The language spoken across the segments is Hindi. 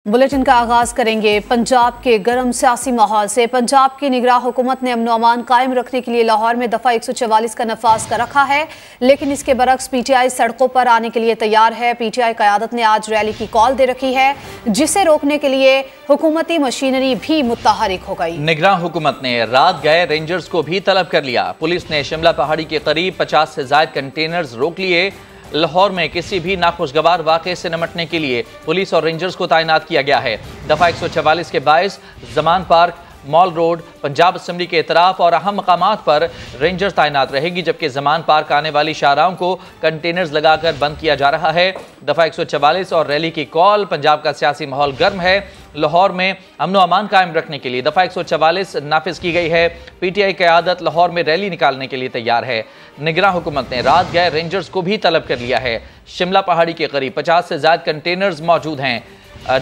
बुलेटिन का आगाज करेंगे पंजाब के गर्म सियासी माहौल से। पंजाब की निगरान हुकूमत ने अमन अमान कायम रखने के लिए लाहौर में दफा 144 का नफाज कर रखा है, लेकिन इसके बरक्स पीटीआई सड़कों पर आने के लिए तैयार है। पीटीआई क़यादत ने आज रैली की कॉल दे रखी है, जिसे रोकने के लिए हुकूमती मशीनरी भी मुतहरिक हो गई। निगरान हुकूमत ने रात गए रेंजर्स को भी तलब कर लिया। पुलिस ने शिमला पहाड़ी के करीब 50 से ज्यादा कंटेनर्स रोक लिए। लाहौर में किसी भी नाखुशगवार वाक़े से निपटने के लिए पुलिस और रेंजर्स को तैनात किया गया है। दफा 144 के बायस Zaman park, mall road, Punjab assembly के इतराफ और अहम मकामात पर रेंजर्स तैनात रहेगी, जबकि जमान पार्क आने वाली शाहराहों को कंटेनर्स लगाकर बंद किया जा रहा है। दफा 144 और रैली की कॉल। पंजाब का सियासी माहौल गर्म है। लाहौर में अमन व अमान कायम रखने के लिए दफा 144 नाफिज की गई है। पीटीआई क़यादत लाहौर में रैली निकालने के लिए तैयार है। निगरान हुकूमत ने रात गए रेंजर्स को भी तलब कर लिया है। शिमला पहाड़ी के करीब 50 से ज्यादा कंटेनर्स मौजूद हैं।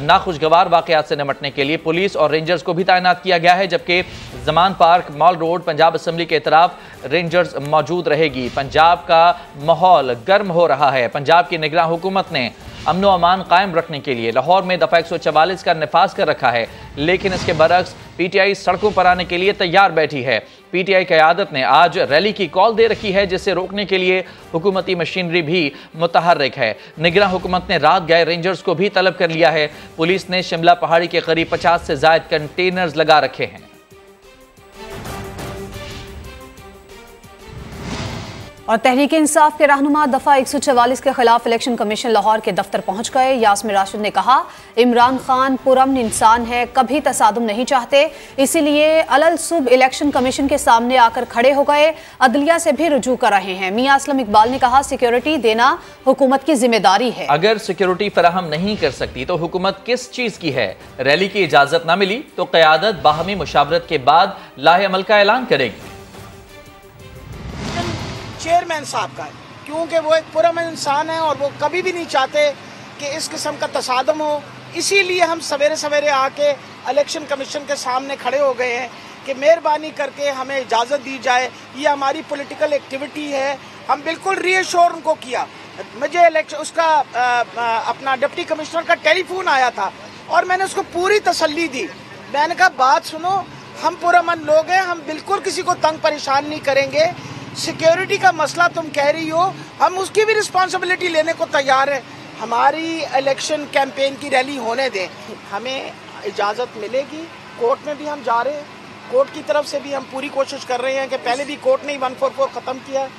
नाखुशगवार वाक़यात से निपटने के लिए पुलिस और रेंजर्स को भी तैनात किया गया है, जबकि Zaman park, mall road, Punjab assembly के तरफ रेंजर्स मौजूद रहेगी। पंजाब का माहौल गर्म हो रहा है। पंजाब की निगरान हुकूमत ने अमन व अमान कायम रखने के लिए लाहौर में दफा 144 का नफाज कर रखा है, लेकिन इसके बरक्स पीटीआई सड़कों पर आने के लिए तैयार बैठी है। पीटीआई क़यादत ने आज रैली की कॉल दे रखी है, जिसे रोकने के लिए हुकूमती मशीनरी भी मुतहर्रिक है। निगरान हुकूमत ने रात गए रेंजर्स को भी तलब कर लिया है। पुलिस ने शिमला पहाड़ी के करीब 50 से ज्यादा कंटेनर्स लगा रखे हैं। और तहरीक इंसाफ के रहनुमा दफा 144 के खिलाफ इलेक्शन कमीशन लाहौर के दफ्तर पहुंच गए। यास्मीन राशिद ने कहा, इमरान खान पुरअमन इंसान है, कभी तसादुम नहीं चाहते, इसीलिए अलल सुब इलेक्शन कमीशन के सामने आकर खड़े हो गए, अदलिया से भी रुजू कर रहे हैं। मियां असलम इकबाल ने कहा, सिक्योरिटी देना हुकूमत की जिम्मेदारी है। अगर सिक्योरिटी फराहम नहीं कर सकती तो हुकूमत किस चीज की है? रैली की इजाजत न मिली तो क़यादत बाहमी मुशावरत के बाद लाहे अमल का ऐलान करेगी। चेयरमैन साहब का है, क्योंकि वो एक पुरअमन इंसान है और वो कभी भी नहीं चाहते कि इस किस्म का तसादम हो। इसीलिए हम सवेरे सवेरे आके इलेक्शन कमीशन के सामने खड़े हो गए हैं कि मेहरबानी करके हमें इजाज़त दी जाए, ये हमारी पॉलिटिकल एक्टिविटी है। हम बिल्कुल रीअश्योर उनको किया। मुझे इलेक्शन उसका अपना डिप्टी कमिश्नर का टेलीफोन आया था और मैंने उसको पूरी तसल्ली दी। मैंने कहा, बात सुनो, हम पुरअमन लोग हैं, हम बिल्कुल किसी को तंग परेशान नहीं करेंगे। सिक्योरिटी का मसला तुम कह रही हो, हम उसकी भी रिस्पॉन्सिबिलिटी लेने को तैयार है। हमारी इलेक्शन कैंपेन की रैली होने दें, हमें इजाज़त मिलेगी। कोर्ट में भी हम जा रहे हैं, कोर्ट की तरफ से भी हम पूरी कोशिश कर रहे हैं कि पहले भी कोर्ट ने 144 ख़त्म किया है।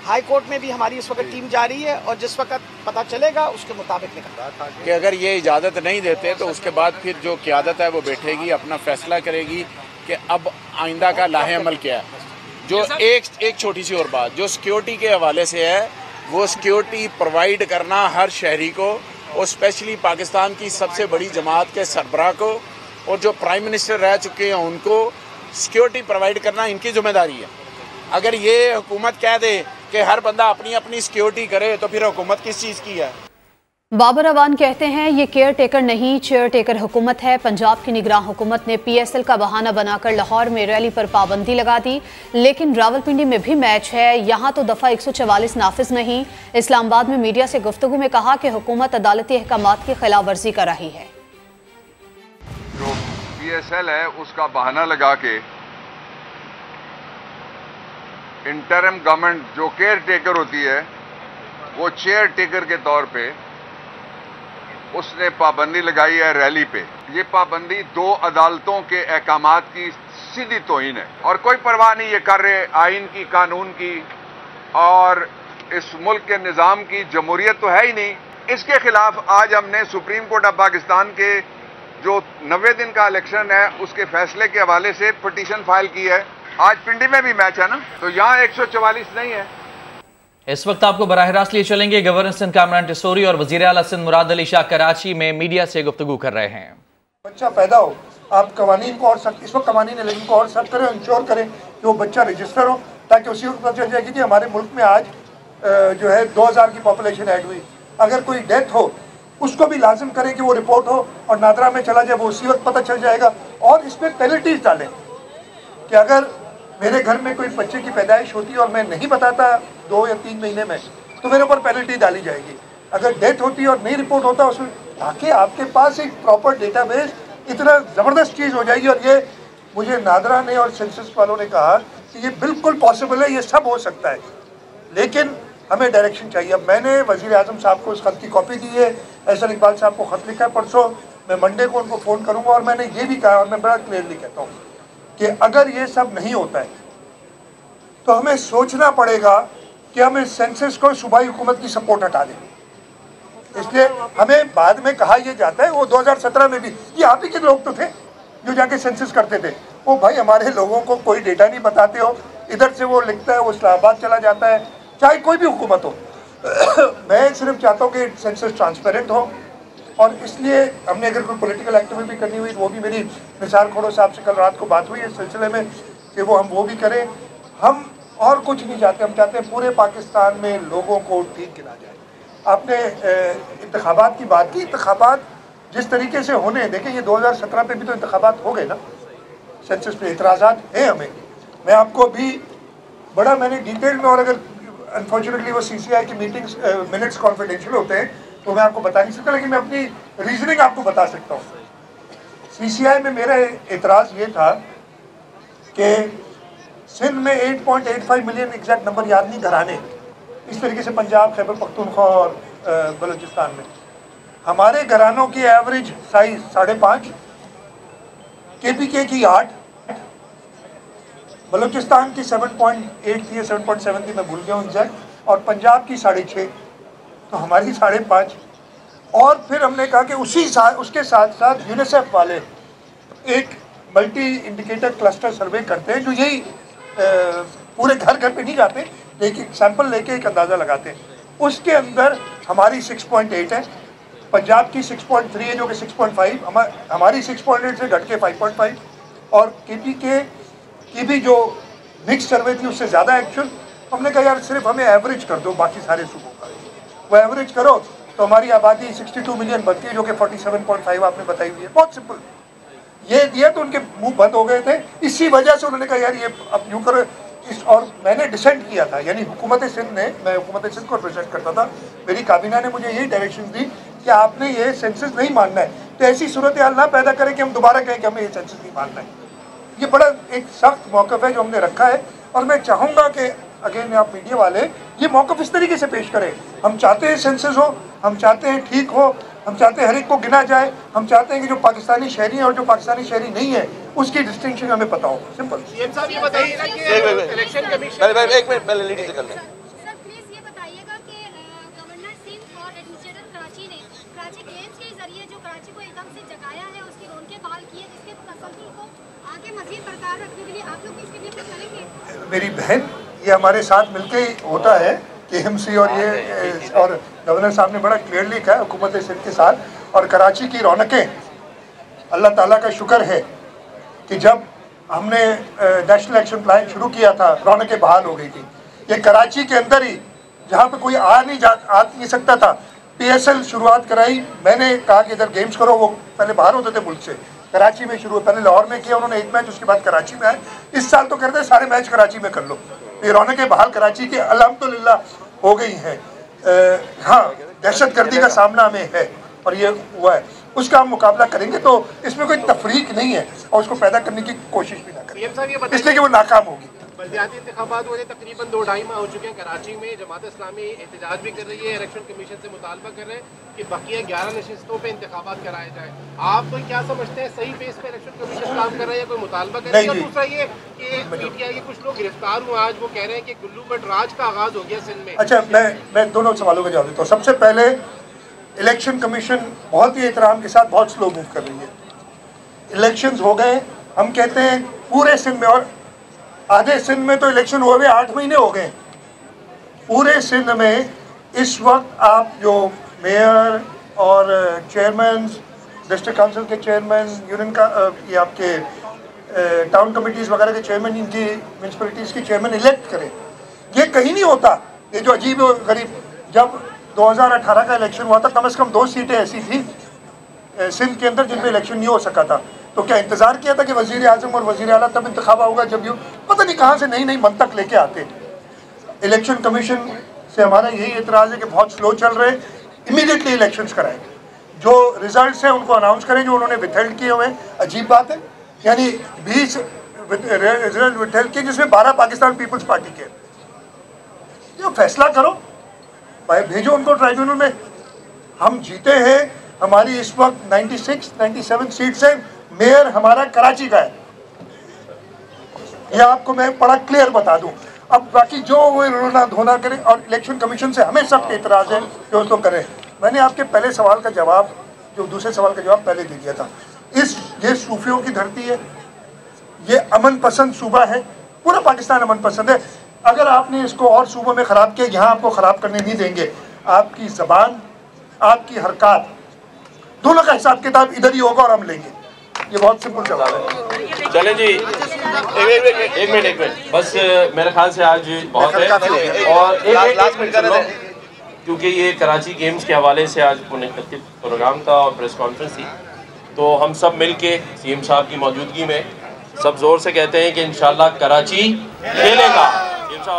हाई कोर्ट में भी हमारी इस वक्त टीम जा रही है और जिस वक्त पता चलेगा उसके मुताबिक निकल कि अगर ये इजाज़त नहीं देते तो उसके बाद फिर जो क़यादत है वो बैठेगी, अपना फैसला करेगी कि अब आइंदा का लाहे अमल क्या है। जो एक छोटी सी और बात जो सिक्योरिटी के हवाले से है, वो सिक्योरिटी प्रोवाइड करना हर शहरी को और स्पेशली पाकिस्तान की सबसे बड़ी जमात के सरबराह को और जो प्राइम मिनिस्टर रह चुके हैं उनको सिक्योरिटी प्रोवाइड करना इनकी जिम्मेदारी है। अगर ये हुकूमत कह दे कि हर बंदा अपनी अपनी सिक्योरिटी करे तो फिर हुकूमत किस चीज़ की है? बाबर अवान कहते हैं, ये केयर टेकर नहीं, चेयर टेकर हुकूमत है। पंजाब की निगरान हुकूमत ने PSL का बहाना बनाकर लाहौर में रैली पर पाबंदी लगा दी, लेकिन रावलपिंडी में भी मैच है, यहाँ तो दफा 144 नाफिज नहीं। इस्लामाबाद में मीडिया से गुफ्तगू में कहा कि हुकूमत अदालती अहकामात की खिलाफ वर्जी कर रही है। जो PSL है उसका बहाना लगा के इंटरिम गवर्नमेंट जो केयर टेकर होती है वो चेयर टेकर के तौर पे उसने पाबंदी लगाई है रैली पे। ये पाबंदी दो अदालतों के अहकामात की सीधी तौहीन है और कोई परवाह नहीं ये कर रहे आइन की, कानून की और इस मुल्क के निज़ाम की। जमहूरियत तो है ही नहीं। इसके खिलाफ आज हमने सुप्रीम कोर्ट ऑफ पाकिस्तान के जो 90 दिन का इलेक्शन है उसके फैसले के हवाले से पिटीशन फाइल की है। आज पिंडी में भी मैच है ना, तो यहाँ 144 नहीं है। इस वक्त आपको बराह रास्त लिए चलेंगे गवर्नर सिंध कामरान टिसोरी और वज़ीर आला सिंध मुराद अली शाह कराची में मीडिया से गुफ्तगू कर रहे हैं। बच्चा पैदा हो, आप कवानीन को और सख्त, इस वक्त कवानीन है लेकिन को और सख्त करें, इंश्योर करें कि वो बच्चा रजिस्टर हो, ताकि उसी वक्त पता चल जाएगी कि हमारे मुल्क में आज जो है 2000 की पॉपुलेशन ऐड हुई। अगर कोई डेथ हो उसको भी लाजिम करें कि वो रिपोर्ट हो और नादरा में चला जाए, वो उसी वक्त पता चल जाएगा। और इस पर पेनल्टीज डालें कि अगर मेरे घर में कोई बच्चे की पैदाइश होती है और मैं नहीं बताता 2 या 3 महीने में, तो मेरे ऊपर पेनल्टी डाली जाएगी। अगर डेथ होती है और नहीं रिपोर्ट होता उसमें ताकि आपके पास एक प्रॉपर डेटाबेस इतना ज़बरदस्त चीज़ हो जाएगी। और ये मुझे नादरा ने और सेंसस वालों ने कहा कि ये बिल्कुल पॉसिबल है, ये सब हो सकता है, लेकिन हमें डायरेक्शन चाहिए। अब मैंने वज़ीर आज़म साहब को उस खत की कॉपी दी है, एहसन इकबाल साहब को ख़त लिखा है परसों, मैं मंडे को उनको फ़ोन करूँगा। और मैंने ये भी कहा, और मैं बड़ा क्लियरली कहता हूँ कि अगर ये सब नहीं होता है तो हमें सोचना पड़ेगा कि हम इस सेंसस को सूबाई हुकूमत की सपोर्ट हटा दें। इसलिए हमें बाद में कहा यह जाता है, वो 2017 में भी ये आप ही के लोग तो थे जो जाके सेंसस करते थे। वो भाई हमारे लोगों को कोई डेटा नहीं बताते हो, इधर से वो लिखता है, वो इस्लामाबाद चला जाता है, चाहे कोई भी हुकूमत हो। मैं सिर्फ चाहता हूँ कि सेंसस ट्रांसपेरेंट हो, और इसलिए हमने अगर कोई पॉलिटिकल एक्टिविटी करनी हुई, वो भी मेरी निसार खोड़ो साहब से कल रात को बात हुई इस सिलसिले में कि हम वो भी करें। हम और कुछ नहीं चाहते, हम चाहते हैं पूरे पाकिस्तान में लोगों को ठीक गिना जाए। आपने इंतखाबात की बात की, इंतखाबात जिस तरीके से होने, देखें ये 2017 पे भी तो इंतखाबात हो गए ना, सेंसस पे इतराज़ात हैं हमें। मैं आपको अभी बड़ा मैंने डिटेल में, और अगर अनफॉर्चुनेटली वो CCI की मीटिंग्स मिनट्स कॉन्फिडेंशियल होते हैं तो मैं आपको बता नहीं सकता, लेकिन मैं अपनी रीजनिंग आपको बता सकता हूँ। CCI में मेरा एतराज़ ये था कि सिंध में 8.85 मिलियन, एग्जैक्ट नंबर याद नहीं, घराने, इस तरीके से पंजाब, खैबर पख्तूनख्वा और बलूचिस्तान में हमारे घरानों की एवरेज साइज 5.5, KPK की 8, बलूचिस्तान की 7.8 थी, 7.7 थी, मैं भूल गया हूँ एग्जैक्ट, और पंजाब की 6.5, तो हमारी 5.5। और फिर हमने कहा कि उसके साथ साथ यूनिसेफ वाले एक मल्टी इंडिकेटर क्लस्टर सर्वे करते हैं, जो यही पूरे घर घर पे नहीं जाते, लेकिन सैंपल लेके एक अंदाज़ा लगाते हैं। उसके अंदर हमारी 6.8 है, पंजाब की 6.3 है जो कि 6.5, हमारी 6.8 से घट के 5.5, और KPK की भी जो मिक्स सर्वे थी उससे ज़्यादा एक्चुअल। हमने कहा यार सिर्फ हमें एवरेज कर दो बाकी सारे सूबों का, वो एवरेज करो तो हमारी आबादी 62 मिलियन बनती है, जो कि 47.5 आपने बताई हुई है। बहुत सिंपल, ये दिया तो उनके मुंह बंद हो गए थे। इसी वजह से उन्होंने कहा यार ये अब यूँ करो इस, और मैंने डिसेंट किया था, यानी हुकूमत सिंध ने, मैं हुकूमत सिंध को रिप्रेजेंट करता था, मेरी काबीना ने मुझे यही डायरेक्शन दी कि आपने ये सेंसस नहीं मानना है, तो ऐसी सूरत हाल ना पैदा करें कि हम दोबारा कहें कि हमें ये सेंसस नहीं मानना है। ये बड़ा एक सख्त मौक़िफ़ है जो हमने रखा है, और मैं चाहूँगा कि अगेन आप मीडिया वाले ये मौक़िफ़ इस तरीके से पेश करें। हम चाहते हैं सेंसस हो, हम चाहते हैं ठीक हो, हम चाहते हैं हर एक को गिना जाए, हम चाहते हैं कि जो पाकिस्तानी शहरी है और जो पाकिस्तानी शहरी नहीं है उसकी डिस्टिंक्शन हमें पता हो। सिंपल। साहब ये बताइए ना कि इलेक्शन कमीशन, एक मिनट पहले लेडी से कर लें। सर प्लीज ये बताइएगा कि गवर्नर सिंध और एडमिनिस्ट्रेटर कराची ने कराची गेम्स के जरिए जो कराची को एकदम से जगाया है, उसकी रौनकें बहाल की है, जिसके तसल्सल को आगे मजीद बरकरार रखने के लिए आप लोग इसके लिए कुछ करेंगे? मेरी बहन, ये हमारे साथ मिलके ही होता है KMC, और ये और गवर्नर साहब ने बड़ा क्लियरली कहा हुकूमत सिंध के साथ, और कराची की रौनकें, अल्लाह ताला का शुक्र है कि जब हमने नेशनल एक्शन प्लान शुरू किया था रौनकें बहाल हो गई थी। ये कराची के अंदर ही जहाँ पे कोई आ नहीं सकता था, PSL शुरुआत कराई, मैंने कहा कि इधर गेम्स करो, वो पहले बाहर होते थे मुल्क से, कराची में शुरू, पहले लाहौर में किया उन्होंने एक मैच, उसके बाद कराची में आए, इस साल तो कहते हैं सारे मैच कराची में कर लो। ये रौनकें बहाल कराची की अल्हम्दुलिल्लाह हो गई हैं। हाँ, दहशतगर्दी का सामना हमें है और ये हुआ है, उसका हम मुकाबला करेंगे, तो इसमें कोई तफरीक नहीं है और उसको पैदा करने की कोशिश भी ना करें, इसलिए कि वो नाकाम होगी। बल्दियाती इंतखाबात हुए तकरीबन 2-2.5 माह हो चुके हैं। कराची में जमात इस्लामी एहतजाज भी कर रही है, इलेक्शन कमीशन से मुतालबा कर रहे हैं कि बकिया 11 नशिस्तों पे इंतखाबात कराए जाए। आप तो क्या समझते हैं, सही पेस पे इलेक्शन कमीशन काम कर रहा है, कोई मुतालबा कर रही है? दूसरा ये कि PTI के कुछ लोग गिरफ्तार हुए आज, वो कह रहे हैं कि गुल्लू भट्ट राज का आगाज हो गया सिंध में। अच्छा, मैं दोनों सवालों का जवाब देता हूँ। सबसे पहले इलेक्शन कमीशन बहुत ही एहतराम के साथ बहुत स्लो मूव कर रही है। इलेक्शंस हो गए, हम कहते हैं पूरे सिंध में, और आधे सिंध में तो इलेक्शन हुए 8 महीने हो गए। पूरे सिंध में इस वक्त आप जो मेयर और चेयरमैन, डिस्ट्रिक्ट काउंसिल के चेयरमैन, यूनियन का ये आपके टाउन कमिटीज़ वगैरह के चेयरमैन, इनकी म्यूनसिपलिटीज़ की चेयरमैन इलेक्ट करें, ये कहीं नहीं होता। ये जो अजीब गरीब, जब 2018 का इलेक्शन हुआ था, कम से कम 2 सीटें ऐसी थी सिंध के अंदर जिनमें इलेक्शन नहीं हो सका था। तो क्या इंतज़ार किया था कि वज़ीर आज़म और वज़ीर आला तब इंतखाबा होगा जब यूँ पता नहीं कहाँ से नई नई मंतक लेके आते। इलेक्शन कमीशन से हमारा यही एतराज़ है कि बहुत स्लो चल रहे, इमीडिएटली इलेक्शंस कराएं। जो रिजल्ट्स हैं उनको अनाउंस करें जो उन्होंने विथहेल्ड किए हुए हैं। अजीब बात है, यानी 20 रिजल्ट विथहेल्ड किए जिसमें 12 पाकिस्तान पीपल्स पार्टी के। जो फैसला करो भाई, भेजो उनको ट्राइब्यूनल में। हम जीते हैं, हमारी इस वक्त 96-97 सीट्स हैं। मेयर हमारा कराची का है, यह आपको मैं बड़ा क्लियर बता दूं। अब बाकी जो वो रोना धोना करें, और इलेक्शन कमीशन से हमें सबके इतराज़ है कि उसको करें। मैंने आपके पहले सवाल का जवाब, जो दूसरे सवाल का जवाब पहले दे दिया था। ये सूफियों की धरती है, ये अमन पसंद सूबा है, पूरा पाकिस्तान अमन पसंद है। अगर आपने इसको और सूबों में ख़राब किया, यहाँ आपको ख़राब करने नहीं देंगे। आपकी ज़बान, आपकी हरकत, दोनों का हिसाब किताब इधर ही होगा और हम लेंगे। ये बहुत सिंपल सवाल है। चले जी, एक मिनट बस, मेरे ख्याल से आज बहुत है। और एक मिनट, क्योंकि ये कराची गेम्स के हवाले से आज प्रोग्राम था और प्रेस कॉन्फ्रेंस थी, तो हम सब मिल के सीएम साहब की मौजूदगी में सब जोर से कहते हैं कि इंशाल्लाह कराची खेलेगा।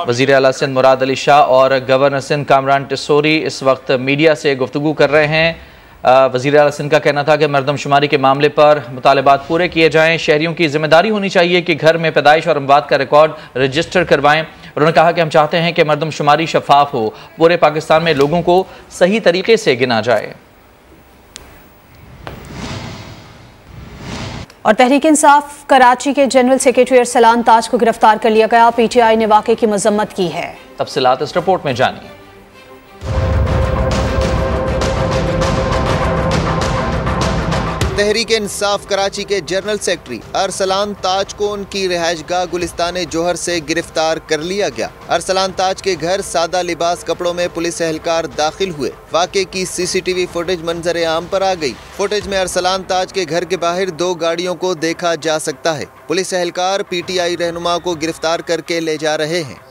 वज़ीर आला सिंध मुराद अली शाह और गवर्नर सिंध कामरान टिस्सोरी इस वक्त मीडिया से गुफ्तगू कर रहे हैं। वज़ीर आला सिंध का कहना था कि मरदमशुमारी के मामले पर मुतालबात पूरे किए जाएँ। शहरियों की जिम्मेदारी होनी चाहिए कि घर में पैदाइश और अमवात का रिकॉर्ड रजिस्टर करवाएं। उन्होंने कहा कि हम चाहते हैं कि मरदमशुमारी शफाफ हो, पूरे पाकिस्तान में लोगों को सही तरीके से गिना जाए। और तहरीक इंसाफ कराची के जनरल सेक्रेटरी अरसलान ताज को गिरफ्तार कर लिया गया। पीटीआई ने वाक़े की मजम्मत की है। तफसीलात इस रिपोर्ट में जानिए। तहरीक इंसाफ कराची के जनरल सेक्रेटरी अरसलान ताज को उनकी रिहाइशगाह गुलिस्तान जोहर से गिरफ्तार कर लिया गया। अरसलान ताज के घर सादा लिबास कपड़ों में पुलिस एहलकार दाखिल हुए। वाक़े की सीसीटीवी फुटेज मंजर आम पर आ गई। फुटेज में अरसलान ताज के घर के बाहर 2 गाड़ियों को देखा जा सकता है। पुलिस एहलकार पीटीआई रहनुमा को गिरफ्तार करके ले जा रहे हैं।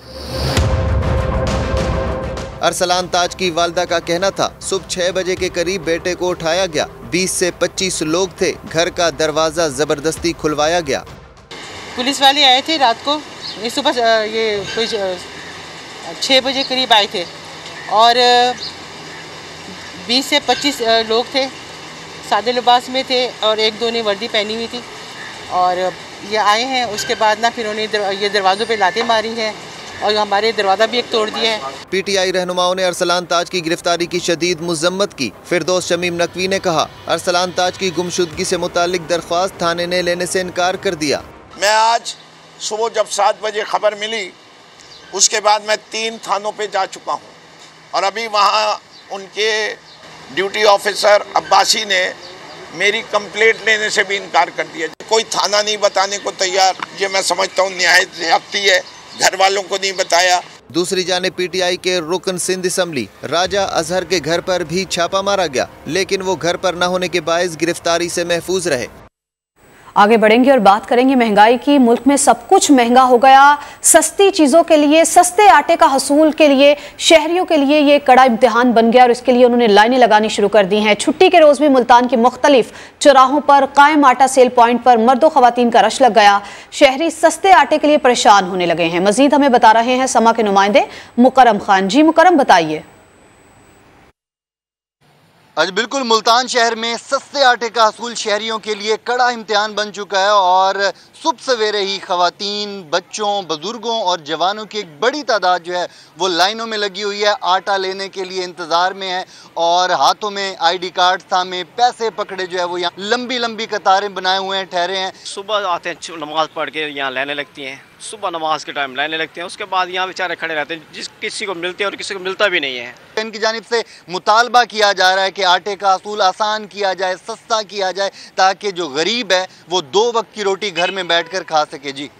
अरसलान ताज की वालदा का कहना था, सुबह 6 बजे के करीब बेटे को उठाया गया। 20 से 25 लोग थे। घर का दरवाज़ा ज़बरदस्ती खुलवाया गया। पुलिस वाले आए थे रात को, ये सुबह ये कोई 6 बजे करीब आए थे और 20 से 25 लोग थे, सादे लिबास में थे और 1-2 ने वर्दी पहनी हुई थी। और ये आए हैं, उसके बाद ना फिर उन्होंने ये दरवाज़ों पे लातें मारी हैं और हमारे दरवाज़ा भी एक तोड़ दिया है। पीटीआई रहनुमाओं ने अरसलान ताज की गिरफ्तारी की शदीद मुज़म्मत की। फिरदौस शमीम नकवी ने कहा, अरसलान ताज की गुमशुदगी से मुतालिक दरख्वास्त थाने ने लेने से इनकार कर दिया। मैं आज सुबह जब 7 बजे खबर मिली, उसके बाद मैं 3 थानों पे जा चुका हूँ और अभी वहाँ उनके ड्यूटी ऑफिसर अब्बासी ने मेरी कंप्लेंट लेने से भी इनकार कर दिया। कोई थाना नहीं बताने को तैयार, ये मैं समझता हूँ निहायत ज़्यादती है। घर वालों को नहीं बताया। दूसरी जानिब पीटीआई के रुकन सिंध असम्बली राजा अजहर के घर पर भी छापा मारा गया, लेकिन वो घर पर न होने के बायस गिरफ्तारी से महफूज रहे। आगे बढ़ेंगे और बात करेंगे महंगाई की। मुल्क में सब कुछ महंगा हो गया। सस्ती चीज़ों के लिए, सस्ते आटे का हसूल के लिए शहरियों के लिए ये कड़ा इम्तिहान बन गया और इसके लिए उन्होंने लाइनें लगानी शुरू कर दी हैं। छुट्टी के रोज़ भी मुल्तान के मुख्तलिफ चौराहों पर कायम आटा सेल पॉइंट पर मर्दों ख़वातीन का रश लग गया। शहरी सस्ते आटे के लिए परेशान होने लगे हैं। मजीद हमें बता रहे हैं समा के नुमाइंदे मुकरम खान। जी मुकरम, बताइए। आज बिल्कुल मुल्तान शहर में सस्ते आटे का हसूल शहरियों के लिए कड़ा इम्तिहान बन चुका है और सुबह सवेरे ही खवातीन, बच्चों, बुजुर्गों और जवानों की एक बड़ी तादाद जो है वो लाइनों में लगी हुई है, आटा लेने के लिए इंतज़ार में है और हाथों में ID कार्ड थामे, पैसे पकड़े जो है वो यहाँ लंबी लंबी कतारें बनाए हुए हैं, ठहरे हैं। सुबह आते हैं, नमाज पढ़ के यहाँ लाइनें लगती हैं, सुबह नमाज के टाइम लाइनें लगती हैं, उसके बाद यहाँ बेचारे खड़े रहते हैं, जिस किसी को मिलते हैं और किसी को मिलता भी नहीं है। इनकी जानिब से मुतालबा किया जा रहा है कि आटे का हसूल आसान किया जाए, सस्ता किया जाए, ताकि जो गरीब है वो 2 वक्त की रोटी घर में बैठकर खा सके। जी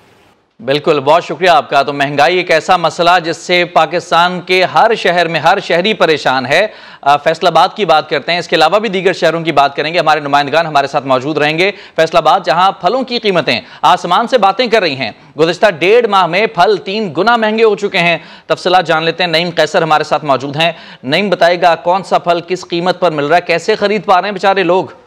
बिल्कुल, बहुत शुक्रिया आपका। तो महंगाई एक ऐसा मसला जिससे पाकिस्तान के हर शहर में हर शहरी परेशान है। फैसलाबाद की बात करते हैं, इसके अलावा भी दीगर शहरों की बात करेंगे। हमारे नुमाइंदगान हमारे साथ मौजूद रहेंगे। फैसलाबाद जहां फलों की कीमतें आसमान से बातें कर रही हैं, गुज़िश्ता 1.5 माह में फल 3 गुना महंगे हो चुके हैं। तफसीलात जान लेते हैं। नईम कैसर हमारे साथ मौजूद हैं। नईम, बताएगा कौन सा फल किस कीमत पर मिल रहा है, कैसे खरीद पा रहे हैं बेचारे लोग?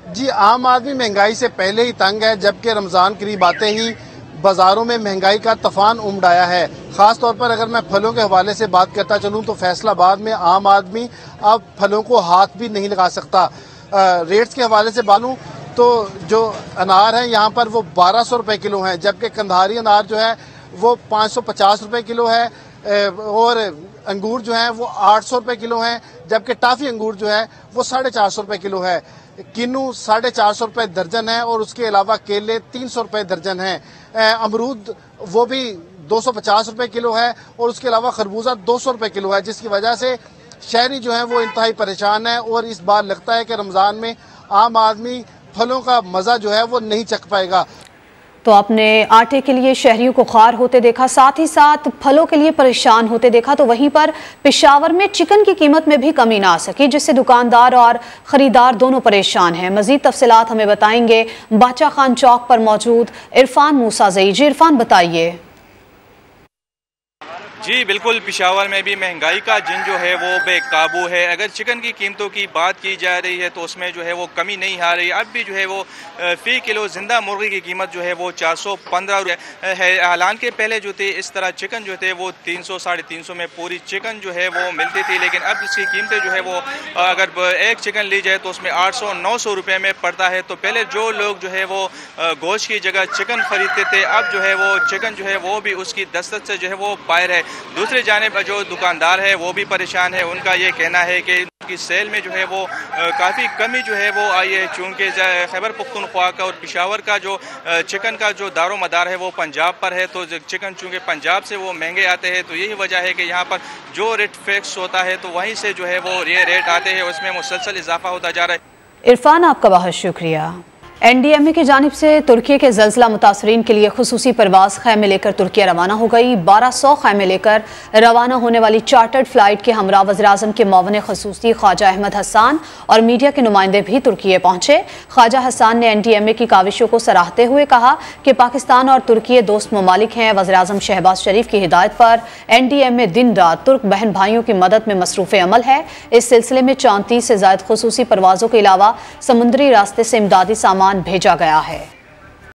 जी, आम आदमी महंगाई से पहले ही तंग है, जबकि रमज़ान करीब आते ही बाज़ारों में महंगाई का तूफान उमड़ाया है। ख़ास तौर पर अगर मैं फलों के हवाले से बात करता चलूँ तो फैसलाबाद में आम आदमी अब फलों को हाथ भी नहीं लगा सकता। रेट्स के हवाले से बालूँ तो जो अनार हैं यहाँ पर वो 1200 रुपये किलो हैं, जबकि कंधारी अनार जो है वो 550 रुपये किलो है, और अंगूर जो है वो 800 रुपये किलो हैं, जबकि टाफ़ी अंगूर जो है वो 450 रुपये किलो है। किन्नू 450 रुपये दर्जन है और उसके अलावा केले 300 रुपये दर्जन हैं। अमरूद वो भी 250 रुपये किलो है और उसके अलावा खरबूजा 200 रुपये किलो है, जिसकी वजह से शहरी जो हैं वो इंतहाई परेशान है। और इस बार लगता है कि रमज़ान में आम आदमी फलों का मज़ा जो है वो नहीं चख पाएगा। तो आपने आटे के लिए शहरियों को ख्वार होते देखा, साथ ही साथ फलों के लिए परेशान होते देखा, तो वहीं पर पेशावर में चिकन की कीमत में भी कमी ना आ सकी, जिससे दुकानदार और खरीदार दोनों परेशान हैं। मजीद तफसीलात हमें बताएंगे बादशाह खान चौक पर मौजूद इरफान मूसाज़ई। जी इरफान, बताइए। जी बिल्कुल, पेशावर में भी महंगाई का जिन जो है वो बेकाबू है। अगर चिकन की कीमतों की बात की जा रही है तो उसमें जो है वो कमी नहीं आ रही। अब भी जो है वो फ़ी किलो ज़िंदा मुर्गी की कीमत जो है वो 415 रुपये है। हालांकि पहले जो थे इस तरह चिकन जो थे वो 300 साढ़े 300 में पूरी चिकन जो है वो मिलती थी, लेकिन अब इसकी कीमतें जो है वो अगर एक चिकन ली जाए तो उसमें 800-900 रुपये में पड़ता है। तो पहले जो लोग जो है वो गोश्त की जगह चिकन खरीदते थे, अब जो है वो चिकन जो है वो भी उसकी दस्तत से जो है वो बाहर है। दूसरी जानिब जो दुकानदार है वो भी परेशान है। उनका ये कहना है कि की सेल में जो है वो काफ़ी कमी जो है वो आई है, चूँकि खैबर पख्तूनख्वा का और पेशावर का जो चिकन का जो दारो मदार है वो पंजाब पर है। तो चिकन चूँकि पंजाब से वो महंगे आते हैं, तो यही वजह है कि यहाँ पर जो रेट फिक्स होता है तो वहीं से जो है वो ये रेट आते हैं, उसमें मुसलसल इजाफा होता जा रहा है। इरफान, आपका बहुत शुक्रिया। NDMA की जानिब से तुर्की के ज़ल्ज़ला मुतासरीन के लिए खुसूसी परवाज खैमे लेकर तुर्किया रवाना हो गई। 1200 खैमे लेकर रवाना होने वाली चार्टर्ड फ्लाइट के हमरा वज़ीर-ए-आज़म के मुआविन ख़ुसूसी ख्वाजा अहमद हसन और मीडिया के नुमाइंदे भी तुर्किया पहुंचे। ख्वाजा हसन ने NDMA की काविशों को सराहते हुए कहा कि पाकिस्तान और तुर्की दोस्त ममालिक हैं। वज़ीर-ए-आज़म शहबाज शरीफ की हिदायत पर NDMA दिन रात तुर्क बहन भाइयों की मदद में मसरूफ़ अमल है। इस सिलसिले में 34 से ज़ायद खुसूसी परवाज़ों के अलावा समुद्री रास्ते से इमदादी सामान भेजा गया है।